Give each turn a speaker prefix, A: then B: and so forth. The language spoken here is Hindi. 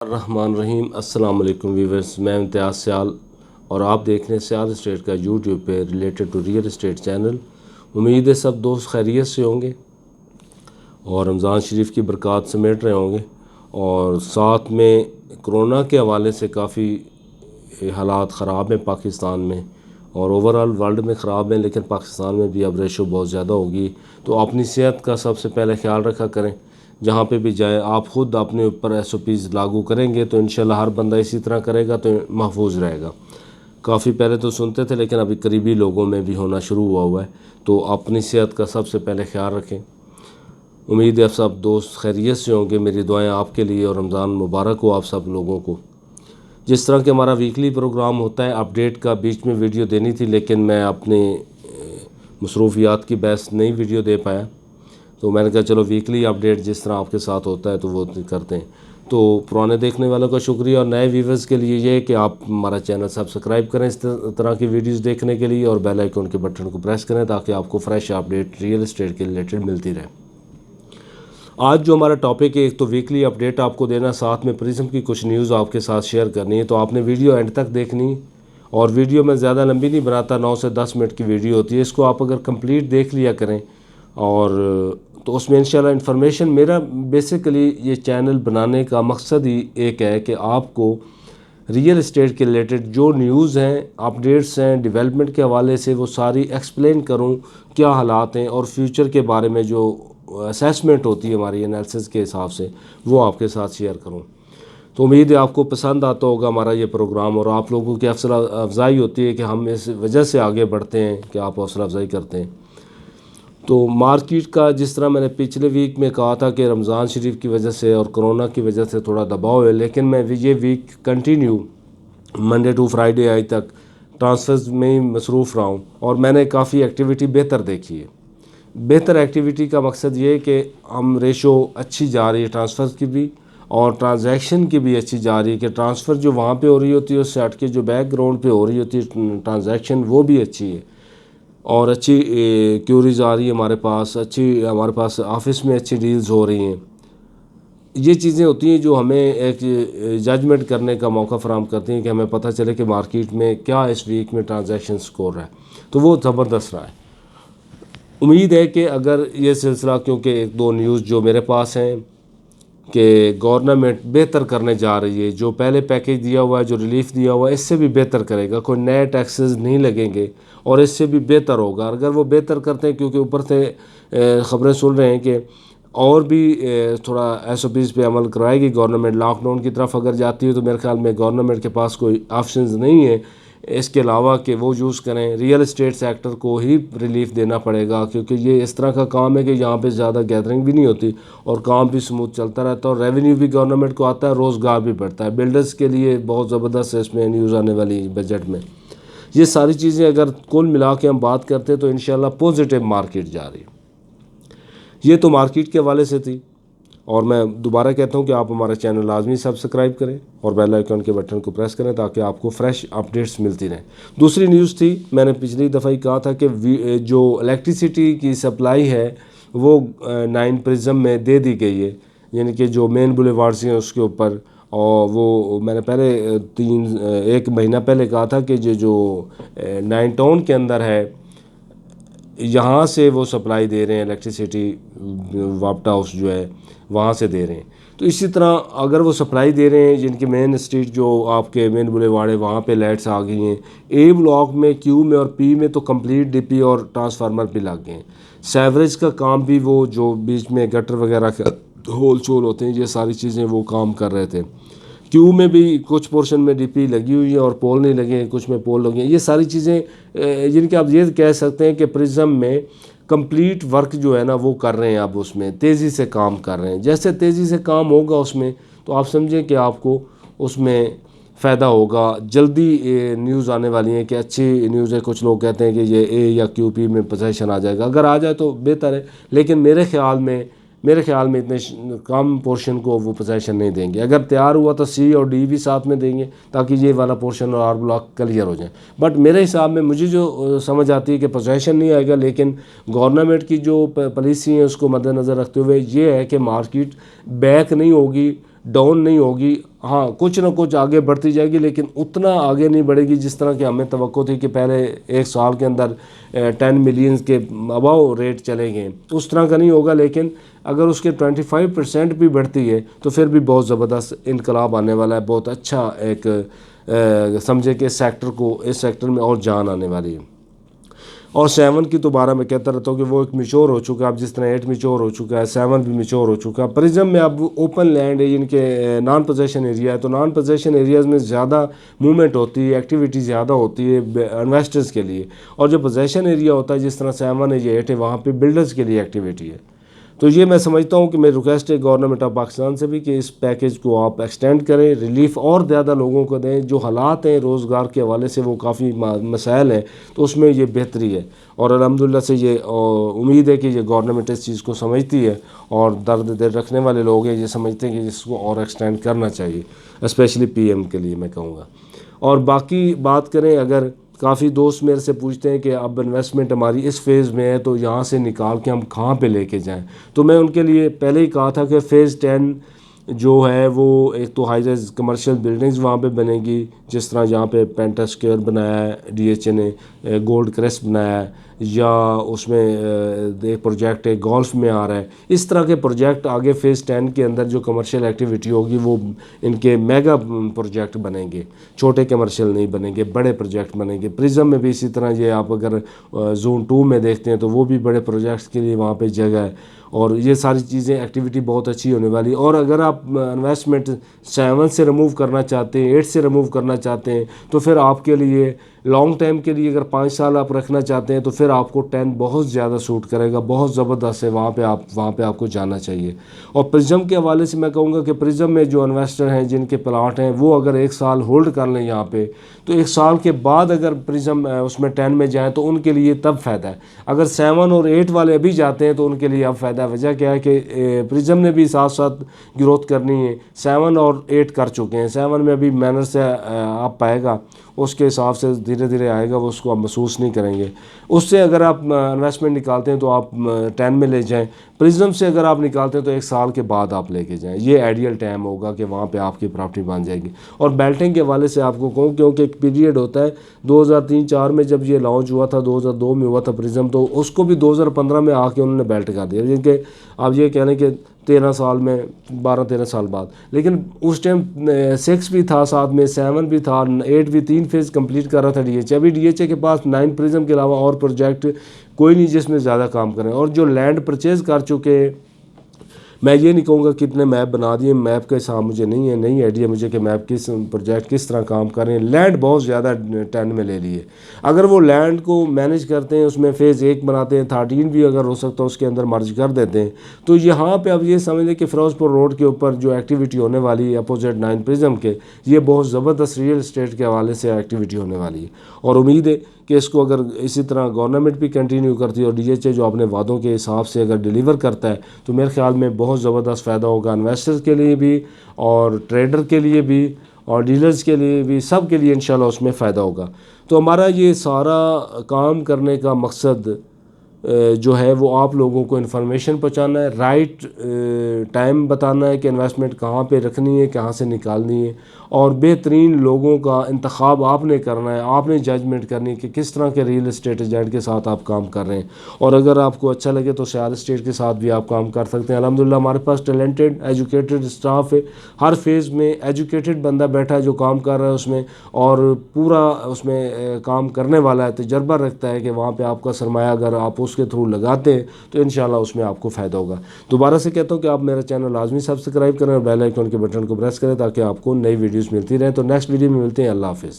A: रहमान रहीम। अस्सलाम वालेकुम व्यूवर्स, मैं इम्तियाज़ सियाल और आप देख रहे हैं सियाल स्टेट का यूट्यूब पे related to real estate channel. उम्मीद है सब दोस्त खैरियत से होंगे और रमज़ान शरीफ की बरक़ात समेट रहे होंगे। और साथ में कोरोना के हवाले से काफ़ी हालात ख़राब हैं पाकिस्तान में और ओवरऑल वर्ल्ड में ख़राब हैं, लेकिन पाकिस्तान में भी अब रेशो बहुत ज़्यादा होगी। तो अपनी सेहत का सबसे पहले ख्याल रखा करें। जहाँ पे भी जाए आप ख़ुद अपने ऊपर SOPs लागू करेंगे तो इंशाल्लाह हर बंदा इसी तरह करेगा तो महफूज रहेगा। काफ़ी पहले तो सुनते थे, लेकिन अभी करीबी लोगों में भी होना शुरू हुआ है। तो अपनी सेहत का सबसे पहले ख्याल रखें। उम्मीद है आप सब दोस्त खैरियत से होंगे। मेरी दुआएं आपके लिए और रमज़ान मुबारक हो आप सब लोगों को। जिस तरह कि हमारा वीकली प्रोग्राम होता है, अपडेट का बीच में वीडियो देनी थी, लेकिन मैं अपने मसरूफियात की बहस नई वीडियो दे पाया। तो मैंने कहा चलो वीकली अपडेट जिस तरह आपके साथ होता है तो वो करते हैं। तो पुराने देखने वालों का शुक्रिया और नए व्यूवर्स के लिए ये है कि आप हमारा चैनल सब्सक्राइब करें इस तरह की वीडियोस देखने के लिए और बेल आइकन के बटन को प्रेस करें ताकि आपको फ्रेश अपडेट रियल एस्टेट के रिलेटेड मिलती रहे। आज जो हमारा टॉपिक है, एक तो वीकली अपडेट आपको देना, साथ में प्रिज्म की कुछ न्यूज़ आपके साथ शेयर करनी है। तो आपने वीडियो एंड तक देखनी और वीडियो में ज़्यादा लंबी नहीं बनाता, 9 से 10 मिनट की वीडियो होती है। इसको आप अगर कंप्लीट देख लिया करें और तो उसमें इंशाल्लाह इन्फॉर्मेशन, मेरा बेसिकली ये चैनल बनाने का मकसद ही एक है कि आपको रियल एस्टेट के रिलेटेड जो न्यूज़ हैं, अपडेट्स हैं, डेवलपमेंट के हवाले से वो सारी एक्सप्लेन करूं, क्या हालात हैं और फ्यूचर के बारे में जो असेसमेंट होती है हमारी एनालिसिस के हिसाब से वो आपके साथ शेयर करूं। तो उम्मीद है आपको पसंद आता होगा हमारा ये प्रोग्राम और आप लोगों की हौसला अफजाई होती है कि हम इस वजह से आगे बढ़ते हैं कि आप हौसला अफजाई करते हैं। तो मार्केट का जिस तरह मैंने पिछले वीक में कहा था कि रमज़ान शरीफ की वजह से और कोरोना की वजह से थोड़ा दबाव है, लेकिन मैं ये week continue Monday to Friday आज तक ट्रांसफ़र्स में ही मसरूफ़ रहा हूँ और मैंने काफ़ी एक्टिविटी बेहतर देखी है। बेहतर एक्टिविटी का मकसद ये है कि हम रेशो अच्छी जा रही है ट्रांसफ़र की भी और ट्रांजैक्शन की भी अच्छी जा रही है कि ट्रांसफ़र जो वहाँ पे हो रही होती है उससे हट के जो बैकग्राउंड पे हो रही होती है ट्रांजैक्शन वो भी अच्छी है और अच्छी क्यूरीज आ रही है हमारे पास, अच्छी हमारे पास ऑफिस में अच्छी डील्स हो रही हैं। ये चीज़ें होती हैं जो हमें एक जजमेंट करने का मौका फराहम करती हैं कि हमें पता चले कि मार्केट में क्या इस वीक में ट्रांजैक्शन स्कोर है। तो वो ज़बरदस्त रहा है। उम्मीद है कि अगर ये सिलसिला, क्योंकि एक दो न्यूज़ जो मेरे पास हैं कि गवर्नमेंट बेहतर करने जा रही है, जो पहले पैकेज दिया हुआ है, जो रिलीफ दिया हुआ है, इससे भी बेहतर करेगा, कोई नए टैक्सेस नहीं लगेंगे और इससे भी बेहतर होगा अगर वो बेहतर करते हैं। क्योंकि ऊपर से ख़बरें सुन रहे हैं कि और भी थोड़ा SOPs पे अमल कराएगी गवर्नमेंट। लॉकडाउन की तरफ अगर जाती है तो मेरे ख्याल में गवर्नमेंट के पास कोई ऑप्शंस नहीं है इसके अलावा कि वो यूज़ करें। रियल एस्टेट सेक्टर को ही रिलीफ देना पड़ेगा क्योंकि ये इस तरह का काम है कि यहाँ पे ज़्यादा गैदरिंग भी नहीं होती और काम भी स्मूथ चलता रहता है और रेवेन्यू भी गवर्नमेंट को आता है, रोज़गार भी बढ़ता है। बिल्डर्स के लिए बहुत ज़बरदस्त इसमें न्यूज़ आने वाली बजट में। ये सारी चीज़ें अगर कुल मिला के हम बात करते हैं तो इंशाल्लाह पॉजिटिव मार्केट जा रही है। ये तो मार्केट के हवाले से थी और मैं दोबारा कहता हूँ कि आप हमारा चैनल लाजमी सब्सक्राइब करें और बेल आइकन के बटन को प्रेस करें ताकि आपको फ्रेश अपडेट्स मिलती रहें। दूसरी न्यूज़ थी, मैंने पिछली दफ़ा ही कहा था कि जो इलेक्ट्रिसिटी की सप्लाई है वो 9 प्रिज्म में दे दी गई है, यानी कि जो मेन बुलेवार्ड्स हैं उसके ऊपर। और वो मैंने पहले एक महीना पहले कहा था कि जो 9 टाउन के अंदर है यहाँ से वो सप्लाई दे रहे हैं इलेक्ट्रिसिटी, वापटा हाउस जो है वहाँ से दे रहे हैं। तो इसी तरह अगर वो सप्लाई दे रहे हैं जिनके मेन स्ट्रीट जो आपके मेन बुलेवार्ड है वहाँ पे लाइट्स आ गई हैं। A ब्लॉक में, Q में और P में तो कंप्लीट DP और ट्रांसफार्मर भी लग गए हैं। सेवरेज का काम भी वो जो बीच में गटर वगैरह का होल चोल होते हैं, ये सारी चीज़ें वो काम कर रहे थे। Q में भी कुछ पोर्शन में DP लगी हुई है और पोल नहीं लगे हैं, कुछ में पोल लगे हैं। ये सारी चीज़ें जिनके आप ये कह सकते हैं कि प्रिज्म में कंप्लीट वर्क जो है ना वो कर रहे हैं, अब उसमें तेज़ी से काम कर रहे हैं। जैसे तेज़ी से काम होगा उसमें तो आप समझें कि आपको उसमें फ़ायदा होगा। जल्दी न्यूज़ आने वाली है कि अच्छी न्यूज़ है। कुछ लोग कहते हैं कि ये A या QP में पोजीशन आ जाएगा, अगर आ जाए तो बेहतर है, लेकिन मेरे ख्याल में इतने कम पोर्शन को वो पोजीशन नहीं देंगे। अगर तैयार हुआ तो C और D भी साथ में देंगे ताकि ये वाला पोर्शन और R ब्लॉक क्लियर हो जाए। बट मेरे हिसाब में मुझे जो समझ आती है कि पोजीशन नहीं आएगा, लेकिन गवर्नमेंट की जो पॉलिसी है उसको मद्देनज़र रखते हुए ये है कि मार्केट बैक नहीं होगी, डाउन नहीं होगी। हाँ, कुछ ना कुछ आगे बढ़ती जाएगी, लेकिन उतना आगे नहीं बढ़ेगी जिस तरह की हमें तवक्को थी कि पहले एक साल के अंदर 10 मिलियन के अबाव रेट चलेंगे, उस तरह का नहीं होगा। लेकिन अगर उसके 25% भी बढ़ती है तो फिर भी बहुत ज़बरदस्त इनकलाब आने वाला है, बहुत अच्छा एक समझे कि इस सेक्टर में और जान आने वाली है। और 7 की तो बारह मैं कहता रहता हूँ कि वो एक मिच्योर हो चुका है। अब जिस तरह 8 मिच्योर हो चुका है, 7 भी मिच्योर हो चुका है। प्रिज्म में अब ओपन लैंड है, इनके नॉन पोजेशन एरिया है, तो नॉन पोजेशन एरियाज़ में ज़्यादा मूवमेंट होती है, एक्टिविटी ज़्यादा होती है इन्वेस्टर्स के लिए। और जो पोजेशन एरिया होता है जिस तरह 7 है, ये 8 है, वहाँ पर बिल्डर्स के लिए एक्टिविटी है। तो ये मैं समझता हूँ कि मेरी रिक्वेस्ट है गवर्नमेंट ऑफ पाकिस्तान से भी कि इस पैकेज को आप एक्सटेंड करें, रिलीफ और ज़्यादा लोगों को दें। जो हालात हैं रोज़गार के हवाले से वो काफ़ी मसाइल हैं, तो उसमें ये बेहतरी है। और अल्हम्दुलिल्लाह से ये उम्मीद है कि ये गवर्नमेंट इस चीज़ को समझती है, और दर्द दिल रखने वाले लोग हैं ये समझते हैं कि इसको और एक्सटेंड करना चाहिए, स्पेशली PM के लिए मैं कहूँगा। और बाकी बात करें, अगर काफ़ी दोस्त मेरे से पूछते हैं कि अब इन्वेस्टमेंट हमारी इस फेज़ में है तो यहाँ से निकाल के हम कहाँ पे लेके जाएं, तो मैं उनके लिए पहले ही कहा था कि फ़ेज़ 10 जो है वो एक तो हाई राइज कमर्शियल बिल्डिंग्स वहाँ पे बनेगी, जिस तरह यहाँ पे पेंटास्क्वेयर बनाया है DHA ने, गोल्ड क्रेस्ट बनाया है, या उसमें एक प्रोजेक्ट है गोल्फ में आ रहा है। इस तरह के प्रोजेक्ट आगे फ़ेज़ 10 के अंदर जो कमर्शियल एक्टिविटी होगी वो इनके मेगा प्रोजेक्ट बनेंगे, छोटे कमर्शियल नहीं बनेंगे, बड़े प्रोजेक्ट बनेंगे। प्रिज्म में भी इसी तरह, ये आप अगर जोन 2 में देखते हैं तो वो भी बड़े प्रोजेक्ट्स के लिए वहाँ पे जगह है। और ये सारी चीज़ें एक्टिविटी बहुत अच्छी होने वाली। और अगर आप इन्वेस्टमेंट 7 से रिमूव करना चाहते हैं, 8 से रिमूव करना चाहते हैं, तो फिर आपके लिए लॉन्ग टाइम के लिए अगर 5 साल आप रखना चाहते हैं तो फिर आपको 10 बहुत ज़्यादा सूट करेगा, बहुत ज़बरदस्त है। वहाँ पे आपको जाना चाहिए। और प्रिज्म के हवाले से मैं कहूँगा कि प्रिज्म में जो इन्वेस्टर हैं जिनके प्लाट हैं वो अगर 1 साल होल्ड कर लें यहाँ पे, तो 1 साल के बाद अगर प्रिज्म उसमें 10 में जाएँ तो उनके लिए तब फ़ायदा है। अगर 7 और 8 वाले अभी जाते हैं तो उनके लिए अब फ़ायदा है। वजह क्या है कि प्रिज्म ने भी साथ साथ ग्रोथ करनी है। 7 और 8 कर चुके हैं, 7 में अभी मैनर से आप पाएगा, उसके हिसाब से धीरे धीरे आएगा, वो उसको आप महसूस नहीं करेंगे। उससे अगर आप इन्वेस्टमेंट निकालते हैं तो आप 10 में ले जाएं। प्रिज्म से अगर आप निकालते हैं तो 1 साल के बाद आप लेके जाएं, ये आइडियल टाइम होगा कि वहाँ पे आपकी प्रॉपर्टी बन जाएगी। और बेल्टिंग के हवाले से आपको कहूँ, क्योंकि एक पीरियड होता है 2003-4 में जब ये लॉन्च हुआ था, 2002 में हुआ था प्रिज्म, तो उसको भी 2015 में आके उन्होंने बेल्ट कर दिया, जिनके आप ये कह लें कि 13 साल में, 12-13 साल बाद। लेकिन उस टाइम 6 भी था, साथ में 7 भी था, 8 भी, 3 फेज़ कंप्लीट कर रहा था DHA। अभी DHA के पास 9 प्रिज्म के अलावा और प्रोजेक्ट कोई नहीं जिसमें ज़्यादा काम करें। और जो लैंड परचेज़ कर चुके, मैं ये नहीं कहूँगा कितने मैप बना दिए, मैप का हिसाब मुझे नहीं आइडिया मुझे कि मैप किस प्रोजेक्ट किस तरह काम कर रहे हैं। लैंड बहुत ज़्यादा 10 में ले लिए। अगर वो लैंड को मैनेज करते हैं, उसमें फ़ेज़ 1 बनाते हैं, 13 भी अगर हो सकता है उसके अंदर मर्ज कर देते हैं, तो यहाँ पे अब ये समझ लें कि फ़िरोज़पुर रोड के ऊपर जो एक्टिविटी होने वाली है अपोजिट 9 प्रिज्म के, ये बहुत ज़बरदस्त रियल इस्टेट के हवाले से एक्टिविटी होने वाली है। और उम्मीद है कि इसको अगर इसी तरह गवर्नमेंट भी कंटिन्यू करती है और DHA जो अपने वादों के हिसाब से अगर डिलीवर करता है, तो मेरे ख्याल में बहुत ज़बरदस्त फ़ायदा होगा इन्वेस्टर्स के लिए भी, और ट्रेडर के लिए भी, और डीलर्स के लिए भी, सब के लिए इंशाल्लाह उसमें फ़ायदा होगा। तो हमारा ये सारा काम करने का मकसद जो है वो आप लोगों को इन्फॉर्मेशन पहुंचाना है, राइट टाइम बताना है कि इन्वेस्टमेंट कहाँ पे रखनी है, कहाँ से निकालनी है, और बेहतरीन लोगों का इंतखाब आपने करना है, आपने जजमेंट करनी है कि किस तरह के रियल इस्टेट एजेंट के साथ आप काम कर रहे हैं। और अगर आपको अच्छा लगे तो शेयर इस्टेट के साथ भी आप काम कर सकते हैं। अल्हम्दुलिल्लाह हमारे पास टैलेंटेड एजुकेटेड स्टाफ है, हर फेज़ में एजुकेटेड बंदा बैठा है जो काम कर रहा है उसमें, और पूरा उसमें काम करने वाला है, तजर्बा रखता है कि वहाँ पर आपका सरमाया अगर आप उसके थ्रू लगाते हैं तो इंशाल्लाह उसमें आपको फ़ायदा होगा। दोबारा से कहता हूँ कि आप मेरा चैनल लाजमी सब्सक्राइब करें और बेल आइकन के बटन को प्रेस करें ताकि आपको नई वीडियोस मिलती रहें। तो नेक्स्ट वीडियो में मिलते हैं। अल्लाह हाफ़िज़।